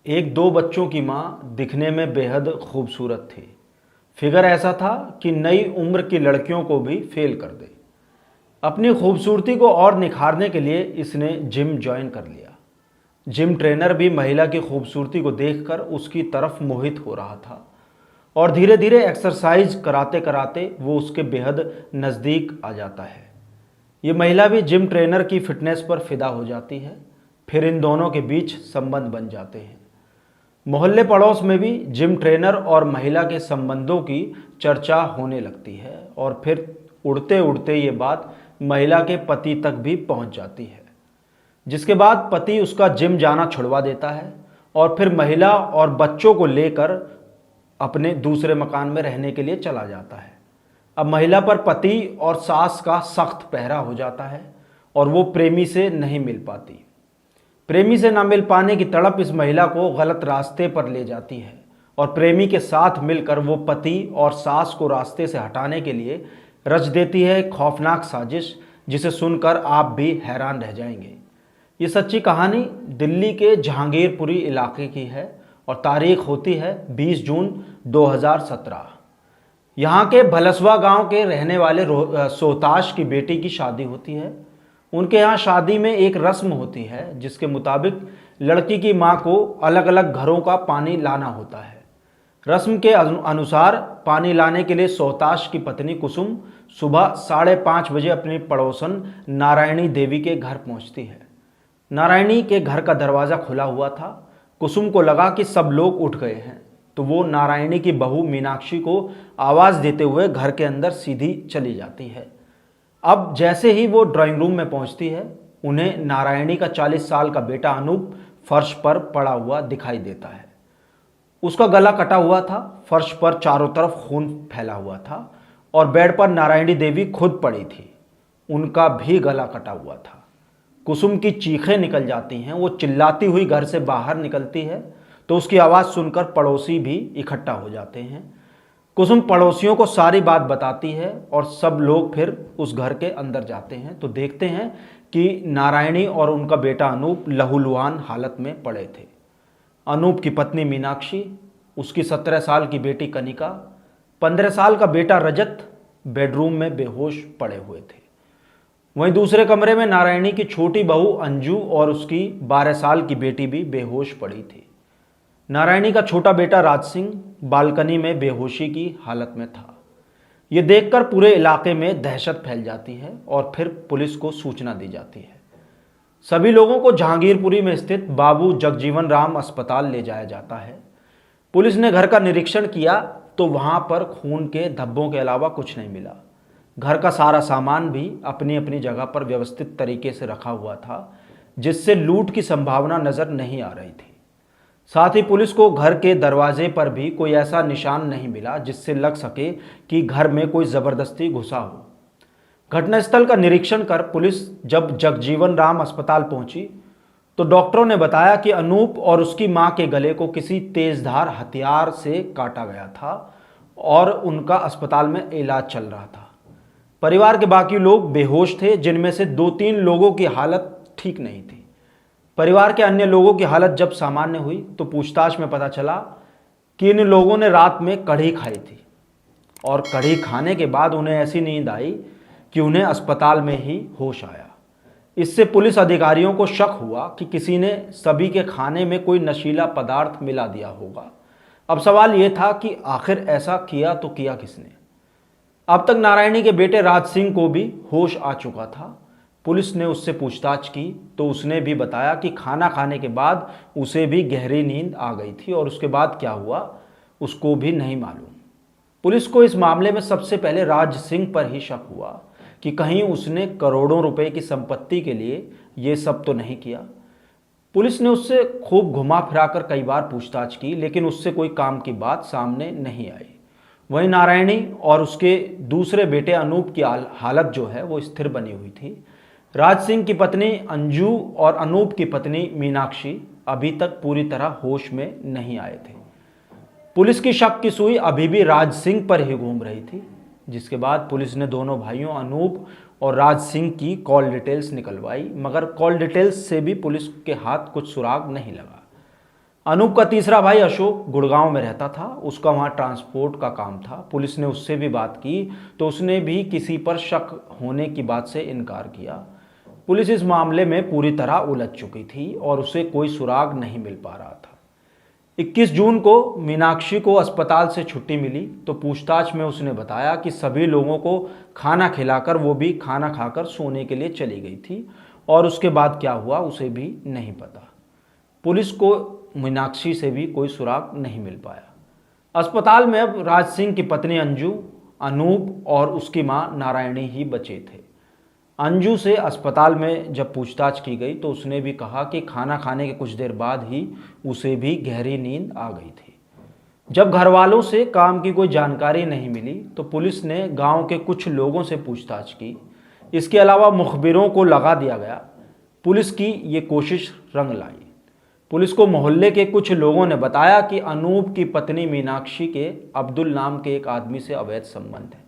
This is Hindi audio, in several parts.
एक दो बच्चों की माँ दिखने में बेहद खूबसूरत थी। फिगर ऐसा था कि नई उम्र की लड़कियों को भी फेल कर दे। अपनी खूबसूरती को और निखारने के लिए इसने जिम ज्वाइन कर लिया। जिम ट्रेनर भी महिला की खूबसूरती को देखकर उसकी तरफ मोहित हो रहा था और धीरे धीरे एक्सरसाइज कराते कराते वो उसके बेहद नज़दीक आ जाता है। ये महिला भी जिम ट्रेनर की फिटनेस पर फिदा हो जाती है। फिर इन दोनों के बीच संबंध बन जाते हैं। मोहल्ले पड़ोस में भी जिम ट्रेनर और महिला के संबंधों की चर्चा होने लगती है और फिर उड़ते उड़ते ये बात महिला के पति तक भी पहुंच जाती है, जिसके बाद पति उसका जिम जाना छुड़वा देता है और फिर महिला और बच्चों को लेकर अपने दूसरे मकान में रहने के लिए चला जाता है। अब महिला पर पति और सास का सख्त पहरा हो जाता है और वो प्रेमी से नहीं मिल पाती। प्रेमी से ना मिल पाने की तड़प इस महिला को गलत रास्ते पर ले जाती है और प्रेमी के साथ मिलकर वो पति और सास को रास्ते से हटाने के लिए रच देती है एक खौफनाक साजिश, जिसे सुनकर आप भी हैरान रह जाएंगे। ये सच्ची कहानी दिल्ली के जहांगीरपुरी इलाके की है और तारीख होती है 20 जून 2017। यहाँ के भलसवा गांव के रहने वाले सोहताश की बेटी की शादी होती है। उनके यहाँ शादी में एक रस्म होती है जिसके मुताबिक लड़की की माँ को अलग अलग घरों का पानी लाना होता है। रस्म के अनुसार पानी लाने के लिए सोहताश की पत्नी कुसुम सुबह 5:30 बजे अपनी पड़ोसन नारायणी देवी के घर पहुँचती है। नारायणी के घर का दरवाज़ा खुला हुआ था। कुसुम को लगा कि सब लोग उठ गए हैं, तो वो नारायणी की बहू मीनाक्षी को आवाज़ देते हुए घर के अंदर सीधी चली जाती है। अब जैसे ही वो ड्राइंग रूम में पहुंचती है, उन्हें नारायणी का 40 साल का बेटा अनूप फर्श पर पड़ा हुआ दिखाई देता है। उसका गला कटा हुआ था, फर्श पर चारों तरफ खून फैला हुआ था और बेड पर नारायणी देवी खुद पड़ी थी, उनका भी गला कटा हुआ था। कुसुम की चीखें निकल जाती हैं। वो चिल्लाती हुई घर से बाहर निकलती है तो उसकी आवाज़ सुनकर पड़ोसी भी इकट्ठा हो जाते हैं। कुसुम पड़ोसियों को सारी बात बताती है और सब लोग फिर उस घर के अंदर जाते हैं तो देखते हैं कि नारायणी और उनका बेटा अनूप लहूलुहान हालत में पड़े थे। अनूप की पत्नी मीनाक्षी, उसकी 17 साल की बेटी कनिका, 15 साल का बेटा रजत बेडरूम में बेहोश पड़े हुए थे। वहीं दूसरे कमरे में नारायणी की छोटी बहू अंजू और उसकी 12 साल की बेटी भी बेहोश पड़ी थी। नारायणी का छोटा बेटा राज सिंह बालकनी में बेहोशी की हालत में था। ये देखकर पूरे इलाके में दहशत फैल जाती है और फिर पुलिस को सूचना दी जाती है। सभी लोगों को जहांगीरपुरी में स्थित बाबू जगजीवन राम अस्पताल ले जाया जाता है। पुलिस ने घर का निरीक्षण किया तो वहां पर खून के धब्बों के अलावा कुछ नहीं मिला। घर का सारा सामान भी अपनी अपनी जगह पर व्यवस्थित तरीके से रखा हुआ था, जिससे लूट की संभावना नजर नहीं आ रही थी। साथ ही पुलिस को घर के दरवाजे पर भी कोई ऐसा निशान नहीं मिला जिससे लग सके कि घर में कोई जबरदस्ती घुसा हो। घटनास्थल का निरीक्षण कर पुलिस जब जगजीवन राम अस्पताल पहुंची तो डॉक्टरों ने बताया कि अनूप और उसकी मां के गले को किसी तेजधार हथियार से काटा गया था और उनका अस्पताल में इलाज चल रहा था। परिवार के बाकी लोग बेहोश थे, जिनमें से 2-3 लोगों की हालत ठीक नहीं थी। परिवार के अन्य लोगों की हालत जब सामान्य हुई तो पूछताछ में पता चला कि इन लोगों ने रात में कढ़ी खाई थी और कढ़ी खाने के बाद उन्हें ऐसी नींद आई कि उन्हें अस्पताल में ही होश आया। इससे पुलिस अधिकारियों को शक हुआ कि किसी ने सभी के खाने में कोई नशीला पदार्थ मिला दिया होगा। अब सवाल ये था कि आखिर ऐसा किया तो किया किसने। अब तक नारायणी के बेटे राज सिंह को भी होश आ चुका था। पुलिस ने उससे पूछताछ की तो उसने भी बताया कि खाना खाने के बाद उसे भी गहरी नींद आ गई थी और उसके बाद क्या हुआ उसको भी नहीं मालूम। पुलिस को इस मामले में सबसे पहले राज सिंह पर ही शक हुआ कि कहीं उसने करोड़ों रुपए की संपत्ति के लिए ये सब तो नहीं किया। पुलिस ने उससे खूब घुमा फिरा कर कई बार पूछताछ की, लेकिन उससे कोई काम की बात सामने नहीं आई। वहीं नारायणी और उसके दूसरे बेटे अनूप की हालत जो है वो स्थिर बनी हुई थी। राज सिंह की पत्नी अंजू और अनूप की पत्नी मीनाक्षी अभी तक पूरी तरह होश में नहीं आए थे। पुलिस की शक की सुई अभी भी राज सिंह पर ही घूम रही थी, जिसके बाद पुलिस ने दोनों भाइयों अनूप और राज सिंह की कॉल डिटेल्स निकलवाई, मगर कॉल डिटेल्स से भी पुलिस के हाथ कुछ सुराग नहीं लगा। अनूप का तीसरा भाई अशोक गुड़गांव में रहता था। उसका वहाँ ट्रांसपोर्ट का काम था। पुलिस ने उससे भी बात की तो उसने भी किसी पर शक होने की बात से इनकार किया। पुलिस इस मामले में पूरी तरह उलझ चुकी थी और उसे कोई सुराग नहीं मिल पा रहा था। 21 जून को मीनाक्षी को अस्पताल से छुट्टी मिली तो पूछताछ में उसने बताया कि सभी लोगों को खाना खिलाकर वो भी खाना खाकर सोने के लिए चली गई थी और उसके बाद क्या हुआ उसे भी नहीं पता। पुलिस को मीनाक्षी से भी कोई सुराग नहीं मिल पाया। अस्पताल में अब राज सिंह की पत्नी अंजू, अनूप और उसकी मां नारायणी ही बचे थे। अंजू से अस्पताल में जब पूछताछ की गई तो उसने भी कहा कि खाना खाने के कुछ देर बाद ही उसे भी गहरी नींद आ गई थी। जब घर वालों से काम की कोई जानकारी नहीं मिली तो पुलिस ने गांव के कुछ लोगों से पूछताछ की। इसके अलावा मुखबिरों को लगा दिया गया। पुलिस की ये कोशिश रंग लाई। पुलिस को मोहल्ले के कुछ लोगों ने बताया कि अनूप की पत्नी मीनाक्षी के अब्दुल नाम के एक आदमी से अवैध संबंध है।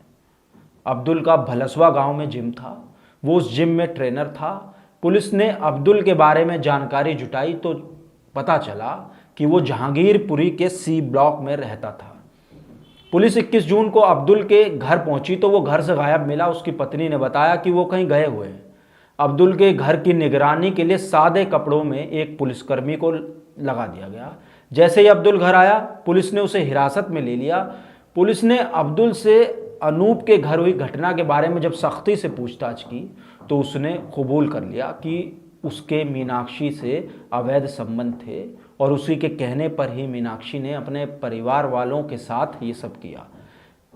अब्दुल का भलसवा गांव में जिम था। वो उस जिम में ट्रेनर था। पुलिस ने अब्दुल के बारे में जानकारी जुटाई तो पता चला कि वो जहांगीरपुरी के सी ब्लॉक में रहता था। पुलिस 21 जून को अब्दुल के घर पहुंची तो वो घर से गायब मिला। उसकी पत्नी ने बताया कि वो कहीं गए हुए हैं। अब्दुल के घर की निगरानी के लिए सादे कपड़ों में एक पुलिसकर्मी को लगा दिया गया। जैसे ही अब्दुल घर आया पुलिस ने उसे हिरासत में ले लिया। पुलिस ने अब्दुल से अनूप के घर हुई घटना के बारे में जब सख्ती से पूछताछ की तो उसने कबूल कर लिया कि उसके मीनाक्षी से अवैध संबंध थे और उसी के कहने पर ही मीनाक्षी ने अपने परिवार वालों के साथ ये सब किया।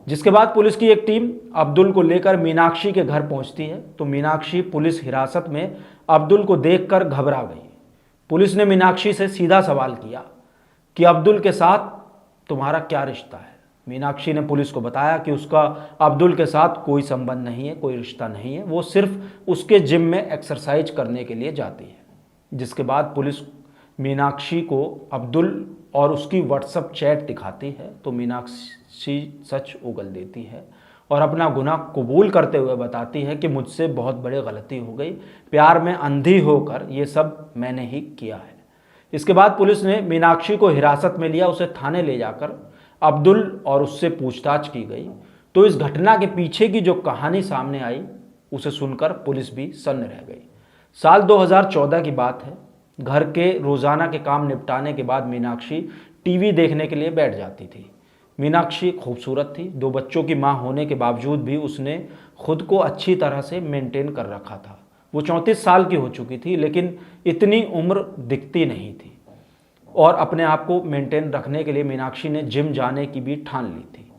जिसके बाद पुलिस की एक टीम अब्दुल को लेकर मीनाक्षी के घर पहुंचती है तो मीनाक्षी पुलिस हिरासत में अब्दुल को देखकर घबरा गई। पुलिस ने मीनाक्षी से सीधा सवाल किया कि अब्दुल के साथ तुम्हारा क्या रिश्ता है। मीनाक्षी ने पुलिस को बताया कि उसका अब्दुल के साथ कोई संबंध नहीं है, कोई रिश्ता नहीं है। वो सिर्फ उसके जिम में एक्सरसाइज करने के लिए जाती है। जिसके बाद पुलिस मीनाक्षी को अब्दुल और उसकी व्हाट्सएप चैट दिखाती है तो मीनाक्षी सच उगल देती है और अपना गुनाह कबूल करते हुए बताती है कि मुझसे बहुत बड़ी गलती हो गई, प्यार में अंधी होकर ये सब मैंने ही किया है। इसके बाद पुलिस ने मीनाक्षी को हिरासत में लिया। उसे थाने ले जाकर अब्दुल और उससे पूछताछ की गई तो इस घटना के पीछे की जो कहानी सामने आई उसे सुनकर पुलिस भी सन्न रह गई। साल 2014 की बात है। घर के रोजाना के काम निपटाने के बाद मीनाक्षी टीवी देखने के लिए बैठ जाती थी। मीनाक्षी खूबसूरत थी। 2 बच्चों की मां होने के बावजूद भी उसने खुद को अच्छी तरह से मेंटेन कर रखा था। वो 34 साल की हो चुकी थी लेकिन इतनी उम्र दिखती नहीं थी और अपने आप को मेंटेन रखने के लिए मीनाक्षी ने जिम जाने की भी ठान ली थी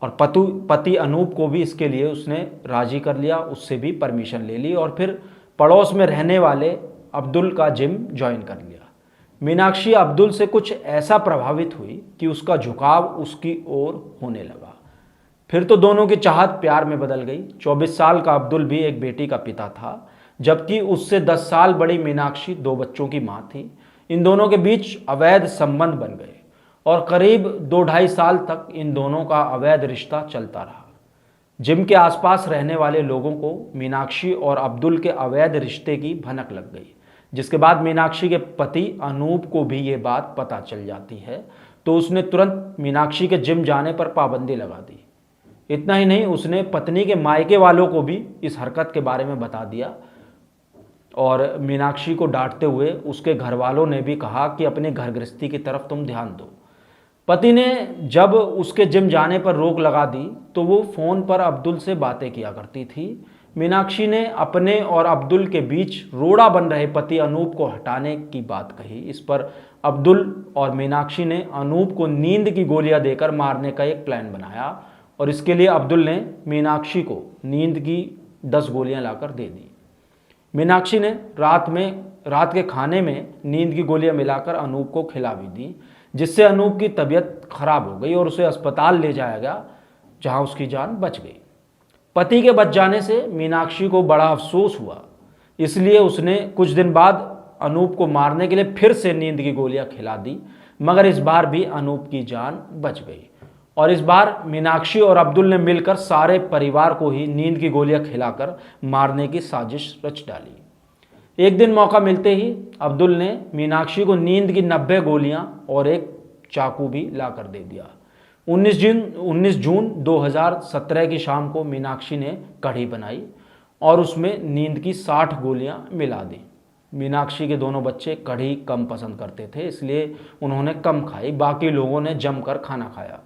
और पति अनूप को भी इसके लिए उसने राजी कर लिया। उससे भी परमिशन ले ली और फिर पड़ोस में रहने वाले अब्दुल का जिम ज्वाइन कर लिया। मीनाक्षी अब्दुल से कुछ ऐसा प्रभावित हुई कि उसका झुकाव उसकी ओर होने लगा। फिर तो दोनों की चाहत प्यार में बदल गई। 24 साल का अब्दुल भी एक बेटी का पिता था जबकि उससे 10 साल बड़ी मीनाक्षी 2 बच्चों की मां थी। इन दोनों के बीच अवैध संबंध बन गए और करीब 2-2.5 साल तक इन दोनों का अवैध रिश्ता चलता रहा। जिम के आसपास रहने वाले लोगों को मीनाक्षी और अब्दुल के अवैध रिश्ते की भनक लग गई। जिसके बाद मीनाक्षी के पति अनूप को भी ये बात पता चल जाती है तो उसने तुरंत मीनाक्षी के जिम जाने पर पाबंदी लगा दी। इतना ही नहीं, उसने पत्नी के मायके वालों को भी इस हरकत के बारे में बता दिया और मीनाक्षी को डांटते हुए उसके घर वालों ने भी कहा कि अपने घर गृहस्थी की तरफ तुम ध्यान दो। पति ने जब उसके जिम जाने पर रोक लगा दी तो वो फ़ोन पर अब्दुल से बातें किया करती थी। मीनाक्षी ने अपने और अब्दुल के बीच रोड़ा बन रहे पति अनूप को हटाने की बात कही। इस पर अब्दुल और मीनाक्षी ने अनूप को नींद की गोलियां देकर मारने का एक प्लान बनाया और इसके लिए अब्दुल ने मीनाक्षी को नींद की 10 गोलियां लाकर दे दी। मीनाक्षी ने रात के खाने में नींद की गोलियां मिलाकर अनूप को खिला भी दी जिससे अनूप की तबीयत खराब हो गई और उसे अस्पताल ले जाया गया जहां उसकी जान बच गई। पति के बच जाने से मीनाक्षी को बड़ा अफसोस हुआ, इसलिए उसने कुछ दिन बाद अनूप को मारने के लिए फिर से नींद की गोलियां खिला दी, मगर इस बार भी अनूप की जान बच गई और इस बार मीनाक्षी और अब्दुल ने मिलकर सारे परिवार को ही नींद की गोलियां खिलाकर मारने की साजिश रच डाली। एक दिन मौका मिलते ही अब्दुल ने मीनाक्षी को नींद की 90 गोलियां और एक चाकू भी ला कर दे दिया। 19 जून 2017 की शाम को मीनाक्षी ने कढ़ी बनाई और उसमें नींद की 60 गोलियां मिला दी। मीनाक्षी के दोनों बच्चे कढ़ी कम पसंद करते थे, इसलिए उन्होंने कम खाई। बाकी लोगों ने जमकर खाना खाया।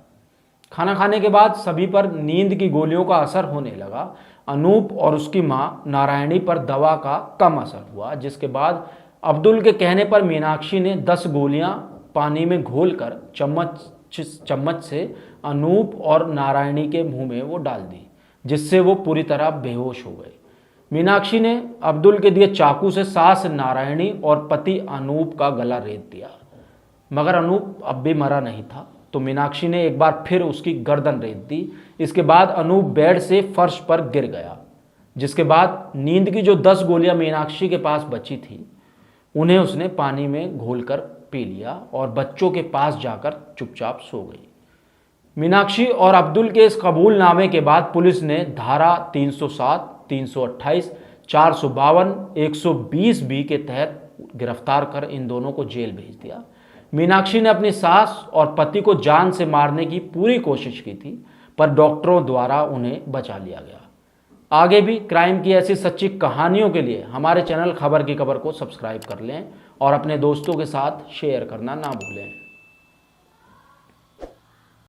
खाना खाने के बाद सभी पर नींद की गोलियों का असर होने लगा। अनूप और उसकी मां नारायणी पर दवा का कम असर हुआ, जिसके बाद अब्दुल के कहने पर मीनाक्षी ने 10 गोलियां पानी में घोलकर चम्मच से अनूप और नारायणी के मुंह में वो डाल दी, जिससे वो पूरी तरह बेहोश हो गए। मीनाक्षी ने अब्दुल के दिए चाकू से सास नारायणी और पति अनूप का गला रेत दिया, मगर अनूप अब भी मरा नहीं था, तो मीनाक्षी ने एक बार फिर उसकी गर्दन रेत दी। इसके बाद अनूप बेड से फर्श पर गिर गया, जिसके बाद नींद की जो 10 गोलियां मीनाक्षी के पास बची थी उन्हें उसने पानी में घोलकर पी लिया और बच्चों के पास जाकर चुपचाप सो गई। मीनाक्षी और अब्दुल के इस कबूलनामे के बाद पुलिस ने धारा 307, 328, 452, 120 बी के तहत गिरफ्तार कर इन दोनों को जेल भेज दिया। मीनाक्षी ने अपनी सास और पति को जान से मारने की पूरी कोशिश की थी, पर डॉक्टरों द्वारा उन्हें बचा लिया गया। आगे भी क्राइम की ऐसी सच्ची कहानियों के लिए हमारे चैनल खबर की खबर को सब्सक्राइब कर लें और अपने दोस्तों के साथ शेयर करना ना भूलें।